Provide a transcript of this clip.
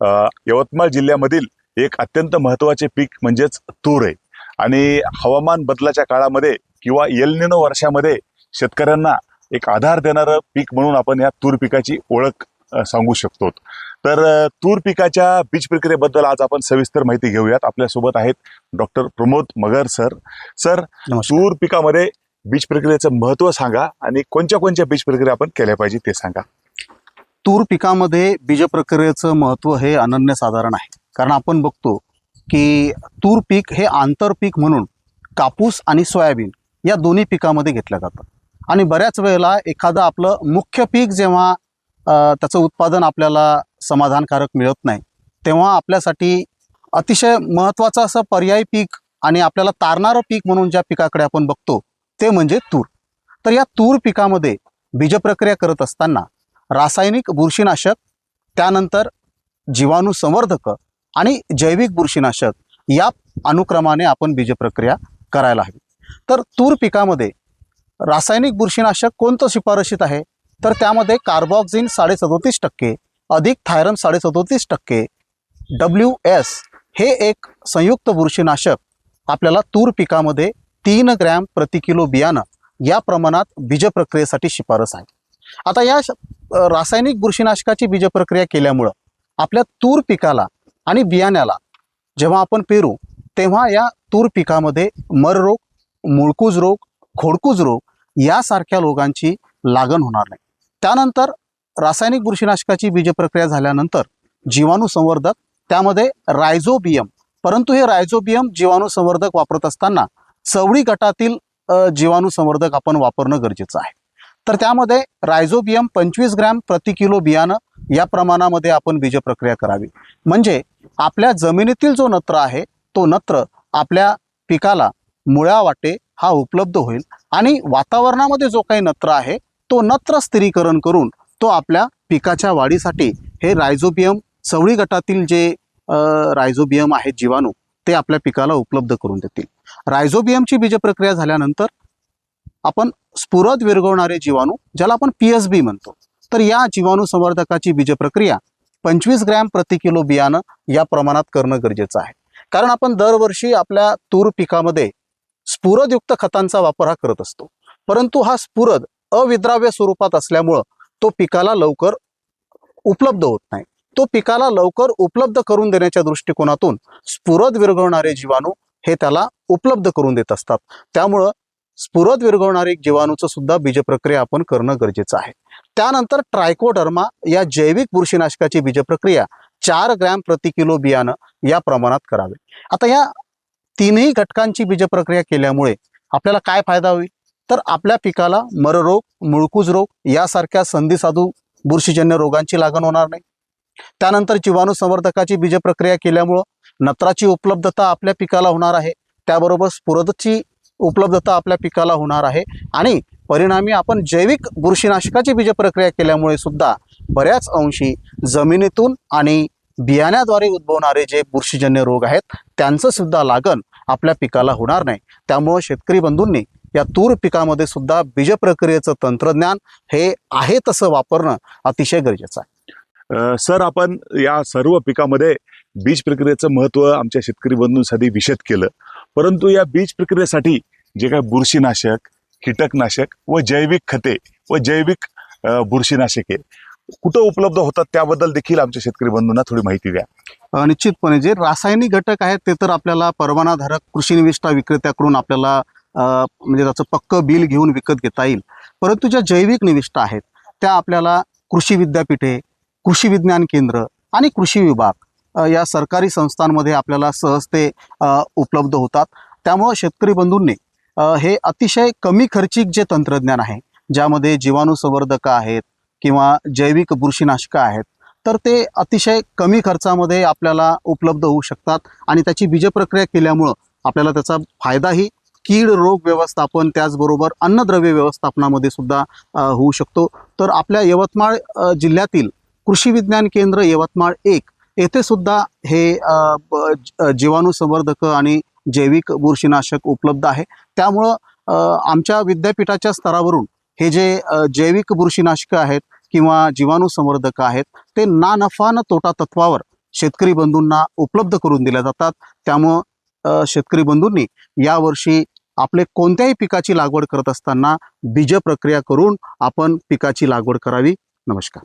यवतमाळ जिल्ह्यामधील एक अत्यंत महत्त्वाचे पीक म्हणजेच तूर आहे आणि हवामान बदलाच्या काळामध्ये किंवा एल निनो वर्षामध्ये शेतकऱ्यांना एक आधार देणारं पीक म्हणून आपण या तूर पिकाची ओळख सांगू शकतो। तर तूर पिकाच्या बीज प्रक्रियेबद्दल आज आपण सविस्तर माहिती घेऊयात। आपल्यासोबत आहेत डॉक्टर प्रमोद मगर सर। तूर पिकामध्ये बीज प्रक्रियेचं महत्त्व सांगा आणि कोणत्या बीज प्रक्रिया आपण केल्या पाहिजे ते सांगा। तूर पिकामध्ये बीज प्रक्रियेचं महत्त्व हे अनन्यसाधारण आहे, कारण आपण बघतो की तूर पीक हे आंतरपीक म्हणून कापूस आणि सोयाबीन या दोन्ही पिकामध्ये घेतलं जातं आणि बऱ्याच वेळेला एखादं आपलं मुख्य पीक जेव्हा त्याचं उत्पादन आपल्याला समाधानकारक मिळत नाही, तेव्हा आपल्यासाठी अतिशय महत्त्वाचं असं पर्यायी पीक आणि आपल्याला तारणारं पीक म्हणून ज्या पिकाकडे आपण बघतो ते म्हणजे तूर। तर या तूर पिकामध्ये बीज प्रक्रिया करत असताना रासायनिक बुरशीनाशक, त्यानंतर जीवाणू संवर्धक आणि जैविक बुरशीनाशक या अनुक्रमाने आपण बीज प्रक्रिया करायला हवी। तर तूर पिकामध्ये रासायनिक बुरशीनाशक कोणतं शिफारशीत आहे, तर त्यामध्ये कार्बोक्सिन 37% अधिक थायरम 37% WS हे एक संयुक्त बुरशीनाशक आपल्याला तूर पिकामध्ये 3 ग्रॅम प्रति किलो बियाणं या प्रमाणात बीज प्रक्रियेसाठी शिफारस आहे। आता या रासायनिक बुरशीनाशकाची बीज प्रक्रिया केल्यामुळं आपल्या तूर पिकाला आणि बियाण्याला जेव्हा आपण पेरू तेव्हा या तूर पिकामध्ये मर रोग, मुळकूज रोग, खोडकूज रोग यासारख्या रोगांची लागण होणार नाही। त्यानंतर रासायनिक बुरशीनाशकाची बीज प्रक्रिया झाल्यानंतर जीवाणू संवर्धक, त्यामध्ये रायझोबियम, परंतु हे रायझोबियम जीवाणू संवर्धक वापरत असताना चवळी गटातील जीवाणू संवर्धक आपण वापरणं गरजेचं आहे। तर त्यामध्ये रायझोबियम 25 ग्रॅम प्रति किलो बियाणं या प्रमाणामध्ये आपण बीज प्रक्रिया करावी, म्हणजे आपल्या जमिनीतील जो नत्र आहे तो नत्र आपल्या पिकाला मुळावाटे हा उपलब्ध होईल आणि वातावरणामध्ये जो काही नत्र आहे तो नत्र स्थिरीकरण करून तो आपल्या पिकाच्या वाढीसाठी हे रायझोबियम, चवळी गटातील जे रायझोबियम आहेत जीवाणू ते आपल्या पिकाला उपलब्ध करून देतील। रायझोबियमची बीज प्रक्रिया झाल्यानंतर आपण स्फुरद विरघळणारे जीवाणू, ज्याला आपण PSB म्हणतो, तर या जीवाणू संवर्धकाची बीज प्रक्रिया 25 ग्रॅम प्रति किलो बियाणं या प्रमाणात करणं गरजेचं आहे, कारण आपण दरवर्षी आपल्या तूर पिकामध्ये स्फुरदयुक्त खतांचा वापर हा करत असतो, परंतु हा स्फुरद अविद्राव्य स्वरूपात असल्यामुळं तो पिकाला लवकर उपलब्ध होत नाही। तो पिकाला लवकर उपलब्ध करून देण्याच्या दृष्टिकोनातून स्फुरद विरघळणारे जीवाणू हे त्याला उपलब्ध करून देत असतात, त्यामुळं स्फुरद विरघळणारे जीवाणूचं सुद्धा बीज प्रक्रिया आपण करणं गरजेचं आहे। त्यानंतर ट्रायकोडर्मा या जैविक बुरशीनाशकाची बीज प्रक्रिया 4 ग्रॅम प्रति किलो बियाणं या प्रमाणात करावे। आता या तीनही घटकांची बीज प्रक्रिया केल्यामुळे आपल्याला काय फायदा होईल, तर आपल्या पिकाला मररोग, मुळकूज रोग यासारख्या संधिसाधू बुरशीजन्य रोगांची लागण होणार नाही। त्यानंतर जीवाणू संवर्धकाची बीज प्रक्रिया केल्यामुळं नत्राची उपलब्धता आपल्या पिकाला होणार आहे, त्याबरोबर स्फुरदची उपलब्धता आपल्या पिकाला होणार आहे आणि परिणामी आपण जैविक बुरशीनाशकाची बीज प्रक्रिया केल्यामुळे सुद्धा बऱ्याच अंशी जमिनीतून आणि बियाण्याद्वारे उद्भवणारे जे बुरशीजन्य रोग आहेत त्यांचं सुद्धा लागण आपल्या पिकाला होणार नाही। त्यामुळे शेतकरी बंधूंनी या तूर पिकामध्ये सुद्धा बीज प्रक्रियेचं तंत्रज्ञान हे आहे तसं वापरणं अतिशय गरजेचं आहे। सर, आपण या सर्व पिकामध्ये बीज प्रक्रियेचं महत्त्व आमच्या शेतकरी बंधूंसाठी विशद केलं, परंतु या बीज प्रक्रियेसाठी जे काही बुरशीनाशक, कीटकनाशक व जैविक खते व जैविक बुरशीनाशके कुठं उपलब्ध होतात त्याबद्दल देखील आमच्या शेतकरी बंधूंना थोडी माहिती द्या। निश्चितपणे जे रासायनिक घटक आहेत ते तर आपल्याला परवानाधारक कृषी निविष्ठा विक्रेत्याकडून आपल्याला म्हणजे त्याचं पक्कं बिल घेऊन विकत घेता येईल, परंतु ज्या जैविक निविष्ठा आहेत त्या आपल्याला कृषी विद्यापीठे, कृषी विज्ञान केंद्र आणि कृषी विभाग या सरकारी संस्थांमध्ये आपल्याला सहज ते उपलब्ध होतात। त्यामुळे शेतकरी बंधूंनी हे अतिशय कमी खर्चिक जे तंत्रज्ञान आहे, ज्यामध्ये जीवाणू संवर्धक आहेत किंवा जैविक बुरशीनाशकं आहेत, तर ते अतिशय कमी खर्चामध्ये आपल्याला उपलब्ध होऊ शकतात आणि त्याची बीज प्रक्रिया केल्यामुळं आपल्याला त्याचा फायदाही कीड रोग व्यवस्थापन त्याचबरोबर अन्नद्रव्य व्यवस्थापनामध्ये सुद्धा होऊ शकतो। तर आपल्या यवतमाळ जिल्ह्यातील कृषी विज्ञान केंद्र यवतमाळ 1 येथे सुद्धा हे जीवाणू संवर्धक आणि जैविक बुरशीनाशक उपलब्ध आहे। त्यामुळं आमच्या विद्यापीठाच्या स्तरावरून हे जे जैविक बुरशीनाशक आहेत किंवा जीवाणू संवर्धक आहेत ते ना नफा न तोटा तत्वावर शेतकरी बंधूंना उपलब्ध करून दिल्या जातात. त्यामुळं शेतकरी बंधूंनी यावर्षी आपले कोणत्याही पिकाची लागवड करत असताना बीज प्रक्रिया करून आपण पिकाची लागवड करावी. नमस्कार.